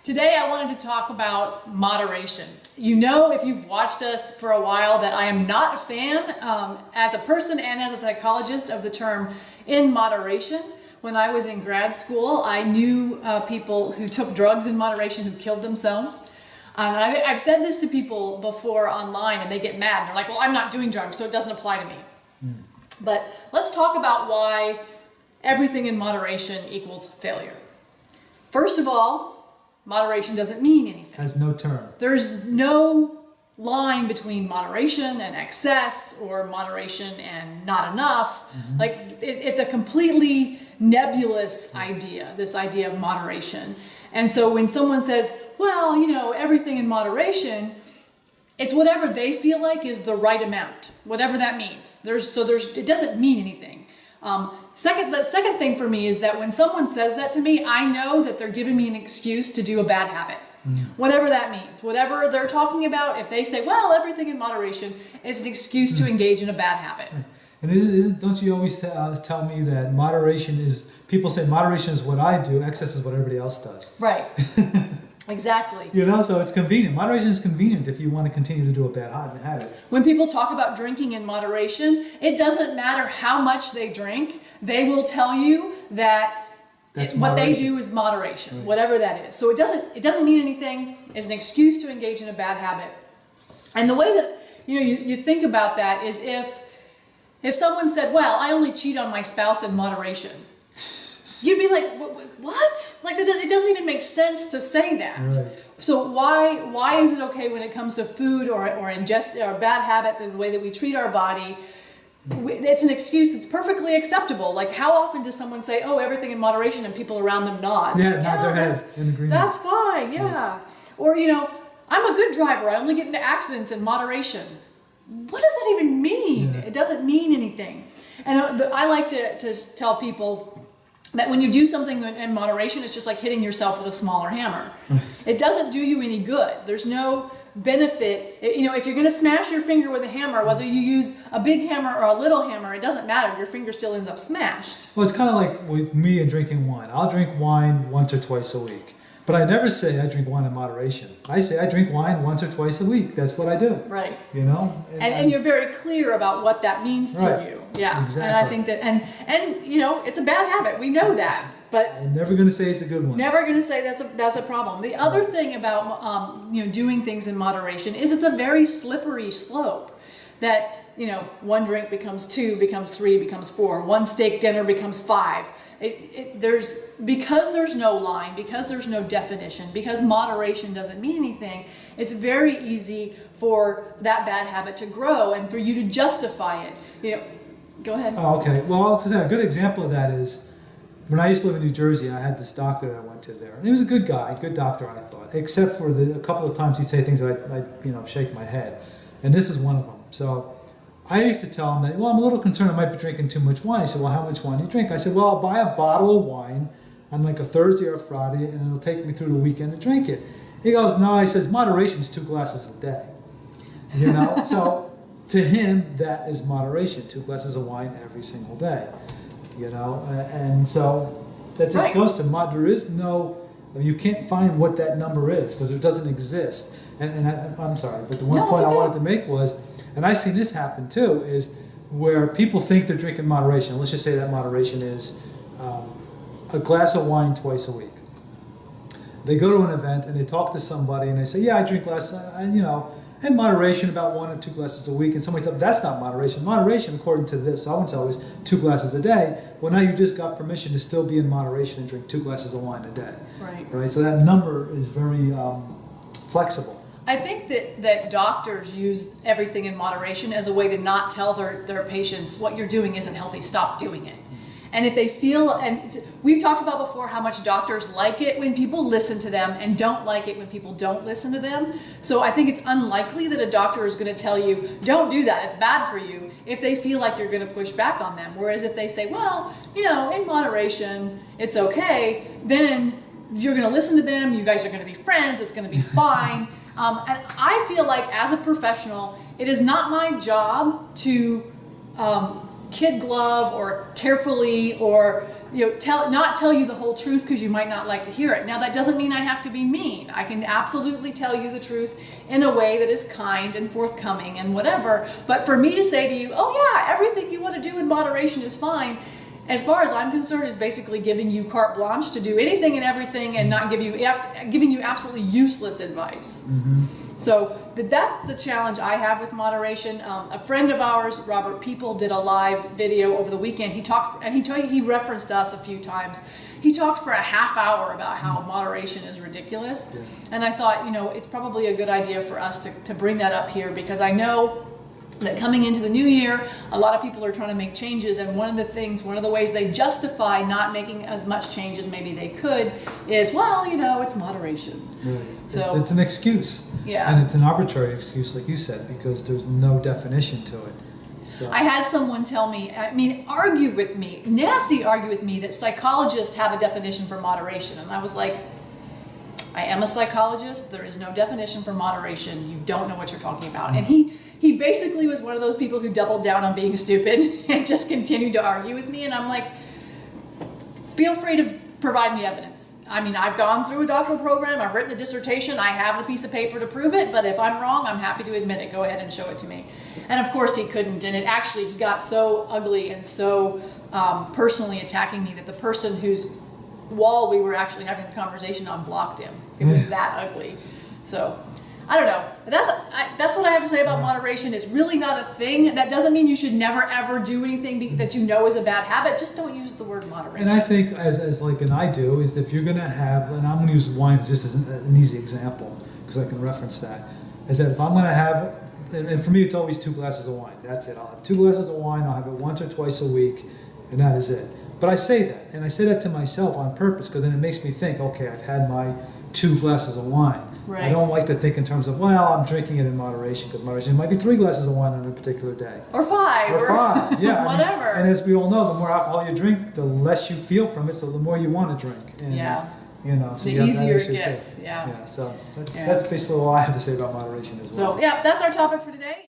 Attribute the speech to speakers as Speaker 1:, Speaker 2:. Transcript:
Speaker 1: Today I wanted to talk about moderation. You know, if you've watched us for a while, that I am not a fan, as a person and as a psychologist, of the term in moderation. When I was in grad school, I knew people who took drugs in moderation who killed themselves. I've said this to people before online and they get mad. They're like, well, I'm not doing drugs, so it doesn't apply to me. But let's talk about why everything in moderation equals failure. First of all, moderation doesn't mean anything.
Speaker 2: Has no term.
Speaker 1: There's no line between moderation and excess, or moderation and not enough. Like it's a completely nebulous idea, this idea of moderation. And so when someone says, well, you know, everything in moderation, it's whatever they feel like is the right amount, whatever that means. It doesn't mean anything. The second thing for me is that when someone says that to me, I know that they're giving me an excuse to do a bad habit. Whatever that means, whatever they're talking about, if they say, well, everything in moderation, is an excuse to engage in a bad habit.
Speaker 2: And don't you always tell me that moderation is, people say moderation is what I do, excess is what everybody else does.
Speaker 1: Right. Exactly.
Speaker 2: You know, so it's convenient. Moderation is convenient if you want to continue to do a bad habit.
Speaker 1: When people talk about drinking in moderation, it doesn't matter how much they drink. They will tell you that what they do is moderation, right. Whatever that is. So it doesn't mean anything. It's an excuse to engage in a bad habit. And the way that you think about that is if someone said, well, I only cheat on my spouse in moderation, you'd be like, what? Like, it doesn't even make sense to say that.
Speaker 2: Right.
Speaker 1: So why is it okay when it comes to food or ingest or bad habit, the way that we treat our body? It's an excuse that's perfectly acceptable. Like, how often does someone say, oh, everything in moderation, and people around them nod?
Speaker 2: Yeah, nod their heads in agreement.
Speaker 1: That's fine, yeah. Yes. Or, I'm a good driver. I only get into accidents in moderation. What does that even mean? Yeah. It doesn't mean anything. And I like to tell people that when you do something in moderation, it's just like hitting yourself with a smaller hammer. It doesn't do you any good. There's no benefit. If you're going to smash your finger with a hammer, whether you use a big hammer or a little hammer, it doesn't matter. Your finger still ends up smashed.
Speaker 2: Well, it's kind of like with me and drinking wine. I'll drink wine once or twice a week. But I never say I drink wine in moderation. I say I drink wine once or twice a week. That's what I do.
Speaker 1: Right.
Speaker 2: And
Speaker 1: you're very clear about what that means to you. Yeah.
Speaker 2: Exactly.
Speaker 1: And I think that, and it's a bad habit. We know that. But
Speaker 2: I'm never going to say it's a good one.
Speaker 1: Never going to say that's a problem. The other thing about doing things in moderation is it's a very slippery slope. That one drink becomes 2, becomes 3, becomes 4. One steak dinner becomes 5. Because there's no line, because there's no definition, because moderation doesn't mean anything. It's very easy for that bad habit to grow and for you to justify it. Go ahead.
Speaker 2: Oh, okay. Well, I was going to say a good example of that is when I used to live in New Jersey. I had this doctor that I went to there, and he was a good guy, good doctor, I thought, except for a couple of times he'd say things that I shake my head, and this is one of them. So I used to tell him that, well, I'm a little concerned I might be drinking too much wine. He said, well, how much wine do you drink? I said, well, I'll buy a bottle of wine on like a Thursday or Friday, and it'll take me through the weekend to drink it. He goes, no, he says, moderation is 2 glasses a day. So to him, that is moderation, 2 glasses of wine every single day. And so that just goes to there is no, you can't find what that number is because it doesn't exist. And I'm sorry, but the one point I wanted to make was, and I've seen this happen too, is where people think they're drinking moderation. Let's just say that moderation is a glass of wine twice a week. They go to an event and they talk to somebody and they say, yeah, I drink in moderation about 1 or 2 glasses a week. And somebody tells them, that's not moderation. Moderation, according to this, I would say always 2 glasses a day. Well, now you just got permission to still be in moderation and drink 2 glasses of wine a day. Right. So that number is very flexible.
Speaker 1: I think that doctors use everything in moderation as a way to not tell their patients what you're doing isn't healthy, stop doing it. And if they feel, and we've talked about before how much doctors like it when people listen to them and don't like it when people don't listen to them. So I think it's unlikely that a doctor is going to tell you, don't do that, it's bad for you, if they feel like you're going to push back on them. Whereas if they say, well, in moderation, it's okay, then you're going to listen to them, you guys are going to be friends, it's going to be fine. And I feel like as a professional, it is not my job to kid glove or carefully, or not tell you the whole truth because you might not like to hear it. Now that doesn't mean I have to be mean. I can absolutely tell you the truth in a way that is kind and forthcoming and whatever. But for me to say to you, oh yeah, everything you want to do in moderation is fine, as far as I'm concerned, is basically giving you carte blanche to do anything and everything and not giving you absolutely useless advice. So that's the challenge I have with moderation. A friend of ours, Robert People, did a live video over the weekend. He talked, and he referenced us a few times. He talked for a half hour about how moderation is ridiculous. And I thought, it's probably a good idea for us to bring that up here, because I know that coming into the new year, a lot of people are trying to make changes, and one of the ways they justify not making as much change as maybe they could is, it's moderation.
Speaker 2: Right.
Speaker 1: So
Speaker 2: it's an excuse.
Speaker 1: Yeah.
Speaker 2: And it's an arbitrary excuse, like you said, because there's no definition to it. So.
Speaker 1: I had someone tell me, argue with me that psychologists have a definition for moderation, and I was like, I am a psychologist. There is no definition for moderation. You don't know what you're talking about. And he basically was one of those people who doubled down on being stupid and just continued to argue with me. And I'm like, feel free to provide me evidence. I've gone through a doctoral program. I've written a dissertation. I have the piece of paper to prove it. But if I'm wrong, I'm happy to admit it. Go ahead and show it to me. And of course he couldn't. And he got so ugly and so personally attacking me that the person whose wall we were actually having the conversation on blocked him. It was that ugly. So I don't know. That's what I have to say about moderation. It's really not a thing. That doesn't mean you should never ever do anything that you know is a bad habit. Just don't use the word moderation.
Speaker 2: And I think I do, is if you're going to have, and I'm going to use wine just as an easy example because I can reference that, is that if I'm going to have, and for me it's always 2 glasses of wine. That's it. I'll have 2 glasses of wine. I'll have it once or twice a week, and that is it. But I say that, and I say that to myself on purpose, because then it makes me think, okay, I've had my 2 glasses of wine.
Speaker 1: Right.
Speaker 2: I don't like to think in terms of, I'm drinking it in moderation, because moderation might be 3 glasses of wine on a particular day.
Speaker 1: Or 5.
Speaker 2: Or 5, yeah.
Speaker 1: Whatever.
Speaker 2: And as we all know, the more alcohol you drink, the less you feel from it, so the more you want to drink. And,
Speaker 1: Yeah.
Speaker 2: So
Speaker 1: The
Speaker 2: you have that
Speaker 1: easier it
Speaker 2: issue
Speaker 1: gets,
Speaker 2: too.
Speaker 1: yeah.
Speaker 2: Yeah, so that's basically all I have to say about moderation as well.
Speaker 1: So, that's our topic for today.